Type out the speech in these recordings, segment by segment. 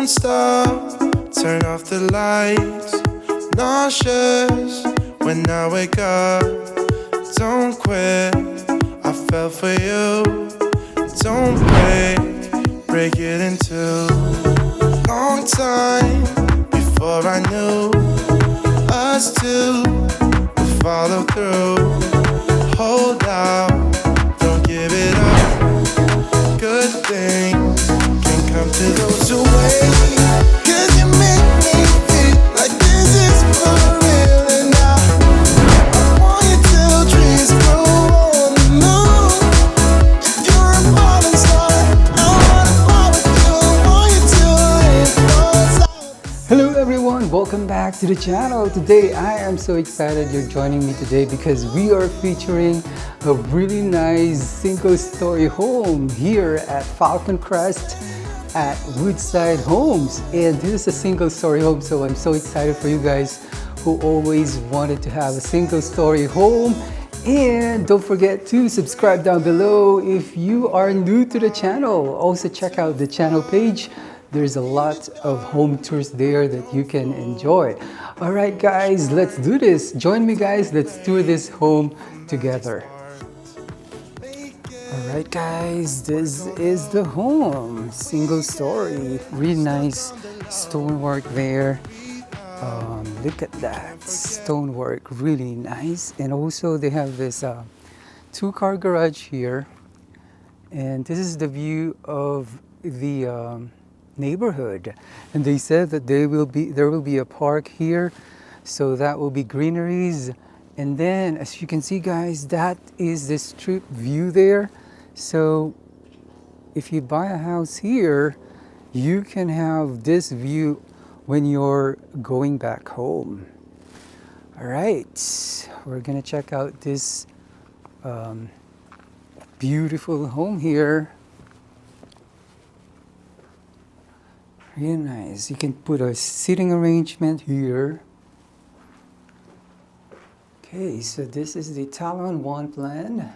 stop, turn off the lights. Nauseous when I wake up. Don't quit, I fell for you. Don't break it in two. Long time before I knew us two would follow through. Hold out, don't give it up. Good things can come to those who wait. 'Cause you make me feel like this is for real. And I want you till trees grow on the moon. If you're a falling star, I wanna fly with you. I want you till it falls out. Hello everyone, welcome back to the channel. Today I am so excited you're joining me today because we are featuring a really nice single-story home here at Falcon Crest at Woodside Homes. And this is a single-story home, so I'm so excited for you guys who always wanted to have a single-story home. And don't forget to subscribe down below if you are new to the channel. Also check out the channel page. There's a lot of home tours there that you can enjoy. All right, guys, let's do this. Join me, guys. Let's tour this home together. All right, guys, this is the home. Single story. Really nice stonework there. Look at that stonework, really nice. And also they have this two-car garage here. And this is the view of the neighborhood, and they said that there will be a park here, so that will be greeneries. And then as you can see, guys, that is the street view there. So if you buy a house here, you can have this view when you're going back home. All right, we're gonna check out this beautiful home here. Really nice. You can put a seating arrangement here. Okay, so this is the Talon 1 plan.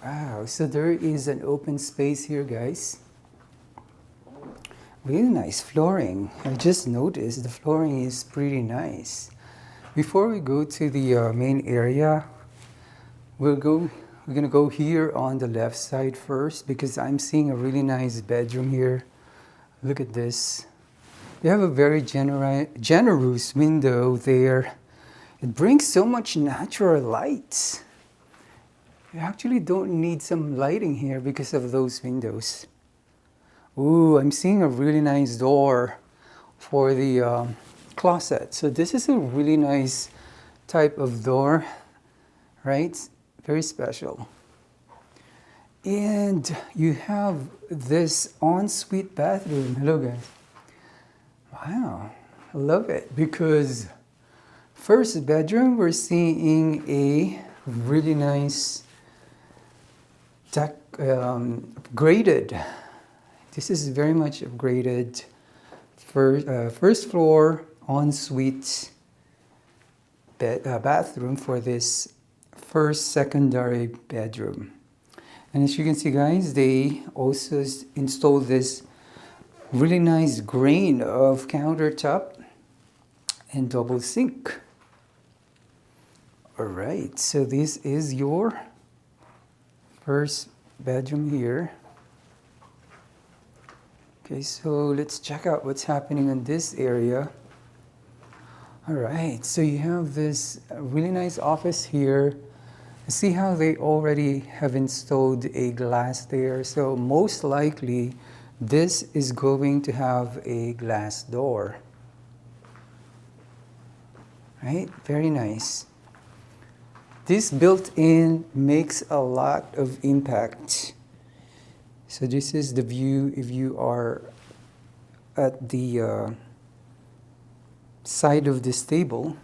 Wow, so there is an open space here, guys. Really nice flooring. I just noticed the flooring is pretty nice. Before we go to the main area, we're gonna go here on the left side first because I'm seeing a really nice bedroom here. Look at this. They have a very generous window there. It brings so much natural light. You actually don't need some lighting here because of those windows. Ooh, I'm seeing a really nice door for the closet. So this is a really nice type of door, right? Very special. And you have this ensuite bathroom. Hello, guys. Wow, I love it because first bedroom, we're seeing a really nice upgraded. This is very much upgraded first floor ensuite bathroom for this first secondary bedroom. And as you can see, guys, they also installed this really nice grain of countertop and double sink. All right, so this is your first bedroom here. Okay, so let's check out what's happening in this area. All right, so you have this really nice office here. See how they already have installed a glass there. So most likely this is going to have a glass door. Right, very nice. This built-in makes a lot of impact. So this is the view if you are at the side of this table.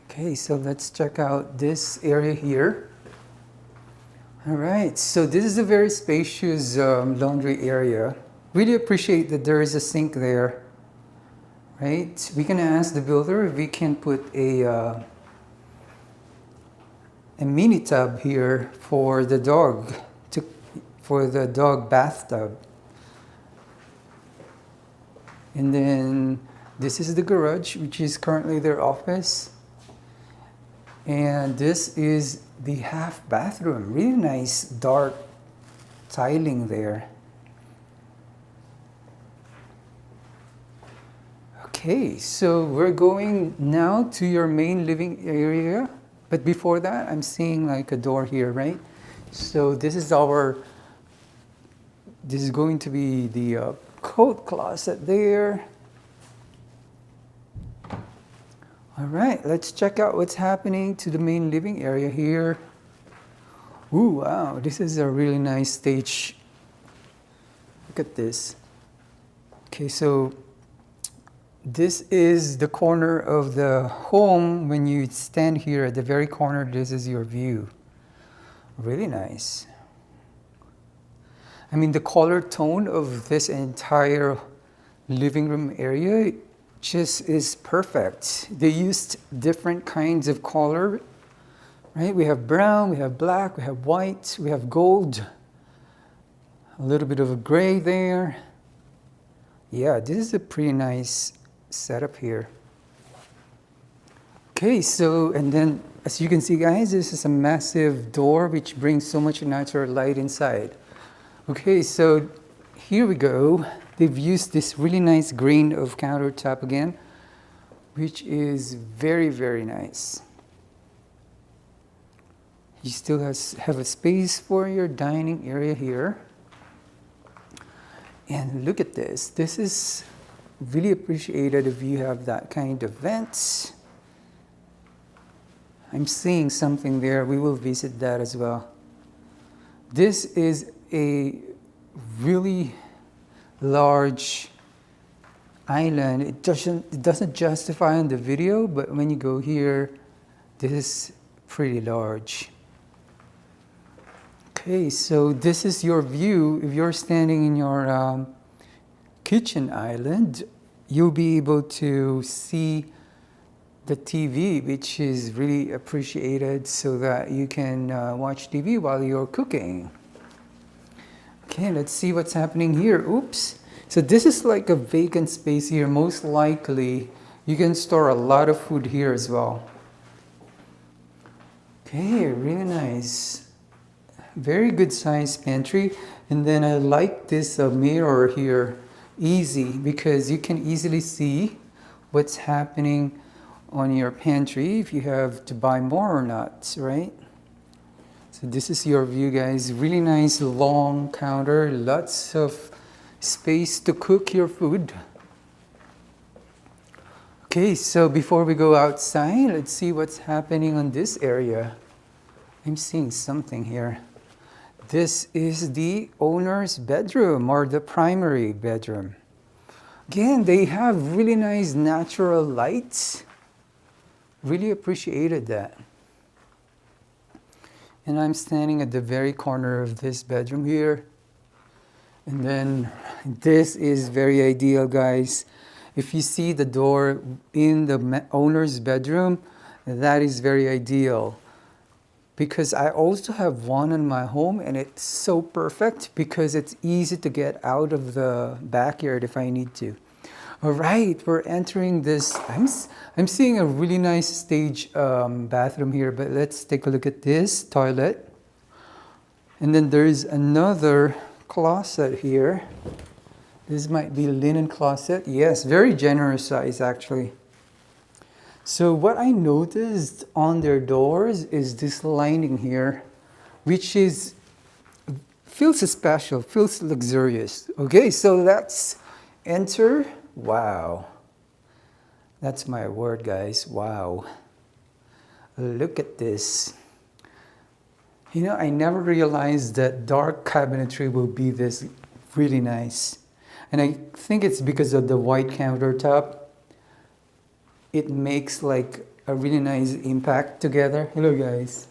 Okay, so let's check out this area here. All right, so this is a very spacious laundry area. Really appreciate that there is a sink there, right? We can ask the builder if we can put a a mini tub here for the dog, for the dog bathtub. And then this is the garage, which is currently their office. And this is the half bathroom. Really nice dark tiling there. Okay, so we're going now to your main living area. But before that, I'm seeing like a door here, right? So this is going to be the coat closet there. All right, let's check out what's happening to the main living area here. Ooh, wow, this is a really nice stage. Look at this. Okay, so this is the corner of the home. When you stand here at the very corner, this is your view. Really nice. I mean, the color tone of this entire living room area just is perfect. They used different kinds of color, right? We have brown, we have black, we have white, we have gold, a little bit of a gray there. Yeah, this is a pretty nice setup here. Okay, so, and then as you can see, guys, this is a massive door which brings so much natural light inside. Okay, so here we go. They've used this really nice grain of countertop again, which is very, very nice. You still have a space for your dining area here. And look at this. This is really appreciated if you have that kind of vents. I'm seeing something there. We will visit that as well. This is a really large island. It doesn't justify in the video, but when you go here, this is pretty large. Okay, so this is your view. If you're standing in your kitchen island, you'll be able to see the TV, which is really appreciated so that you can watch TV while you're cooking. Okay, let's see what's happening here. Oops. So this is like a vacant space here. Most likely, you can store a lot of food here as well. Okay, really nice. Very good size pantry. And then I like this mirror here. Easy, because you can easily see what's happening on your pantry if you have to buy more or not, right? So this is your view, guys. Really nice long counter, lots of space to cook your food. Okay, so before we go outside, let's see what's happening on this area. I'm seeing something here. This is the owner's bedroom or the primary bedroom. Again, they have really nice natural lights. Really appreciated that. And I'm standing at the very corner of this bedroom here. And then this is very ideal, guys. If you see the door in the owner's bedroom, that is very ideal. Because I also have one in my home, and it's so perfect because it's easy to get out of the backyard if I need to. All right, we're entering this. I'm seeing a really nice stage bathroom here, but let's take a look at this toilet. And then there's another closet here. This might be a linen closet. Yes, very generous size actually. So what I noticed on their doors is this lining here, which feels special, feels luxurious. Okay, so let's enter. Wow. That's my word, guys. Wow. Look at this. You know, I never realized that dark cabinetry will be this really nice. And I think it's because of the white countertop. It makes like a really nice impact together. Hello, guys.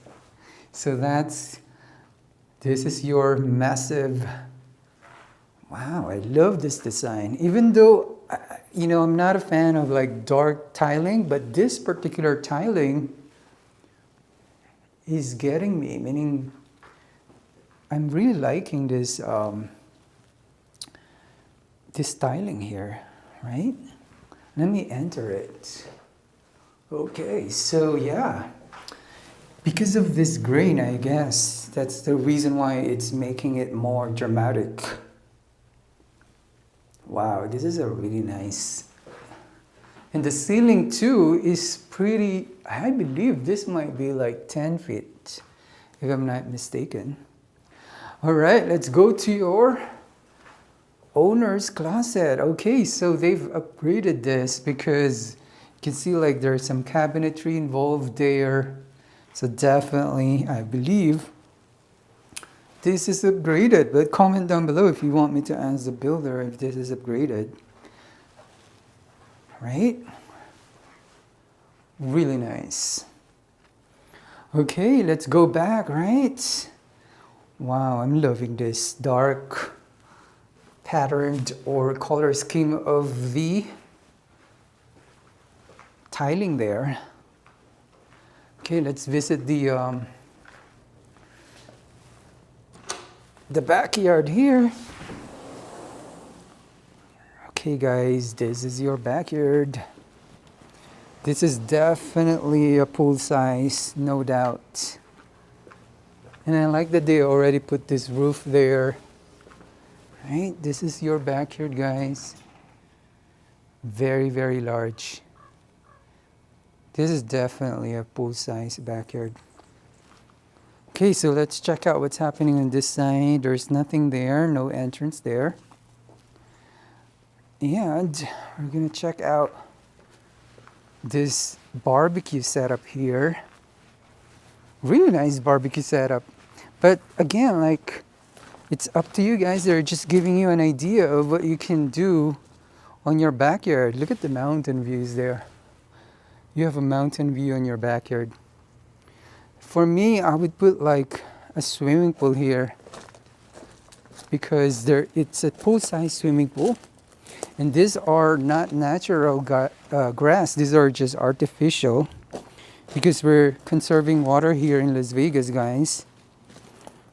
So this is your massive, wow, I love this design. Even though, you know, I'm not a fan of like dark tiling, but this particular tiling is getting me, meaning I'm really liking this this styling here, right? Let me enter it. Okay, so yeah, because of this grain, I guess that's the reason why it's making it more dramatic. Wow, this is a really nice. And the ceiling too is pretty, I believe this might be like 10 feet, if I'm not mistaken. All right, let's go to your owner's closet. Okay, so they've upgraded this because you can see like there's some cabinetry involved there. So definitely, I believe this is upgraded. But comment down below if you want me to ask the builder if this is upgraded. Right? Really nice. Okay, let's go back, right? Wow, I'm loving this dark patterned or color scheme of the tiling there. Okay, let's visit the backyard here. Okay guys, this is your backyard. This is definitely a pool size, no doubt. And I like that they already put this roof there. Right, this is your backyard, guys. Very, very large. This is definitely a pool size backyard. Okay, so let's check out what's happening on this side. There's nothing there, no entrance there. And we're gonna check out this barbecue setup here. Really nice barbecue setup. But again, like, it's up to you guys. They're just giving you an idea of what you can do on your backyard. Look at the mountain views there. You have a mountain view on your backyard. For me, I would put like a swimming pool here because it's a pool-size swimming pool. And these are not natural grass. These are just artificial because we're conserving water here in Las Vegas, guys.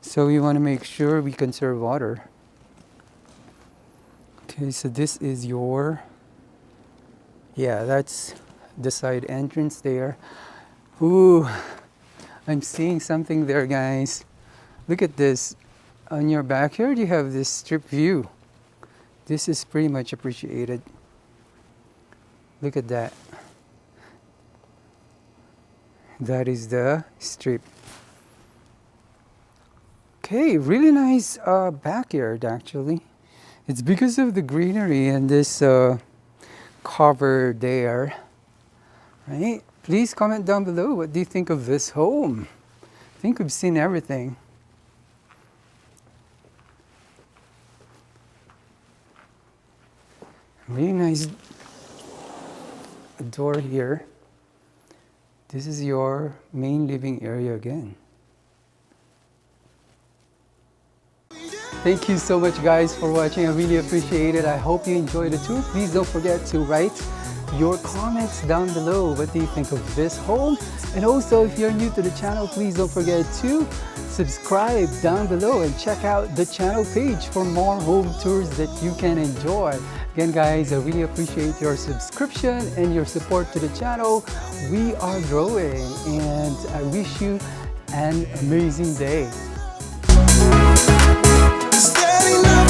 So we want to make sure we conserve water. Okay, so this is your, yeah, that's the side entrance there. Ooh, I'm seeing something there, guys. Look at this. On your backyard, you have this strip view. This is pretty much appreciated. Look at that. That is the strip. Okay, really nice backyard actually. It's because of the greenery and this cover there, right? Please comment down below, what do you think of this home? I think we've seen everything. Really nice door here. This is your main living area again. Thank you so much guys for watching. I really appreciate it. I hope you enjoyed the tour. Please don't forget to write your comments down below. What do you think of this home? And also, if you're new to the channel, please don't forget to subscribe down below and check out the channel page for more home tours that you can enjoy. Again guys, I really appreciate your subscription and your support to the channel. We are growing and I wish you an amazing day. Steady now.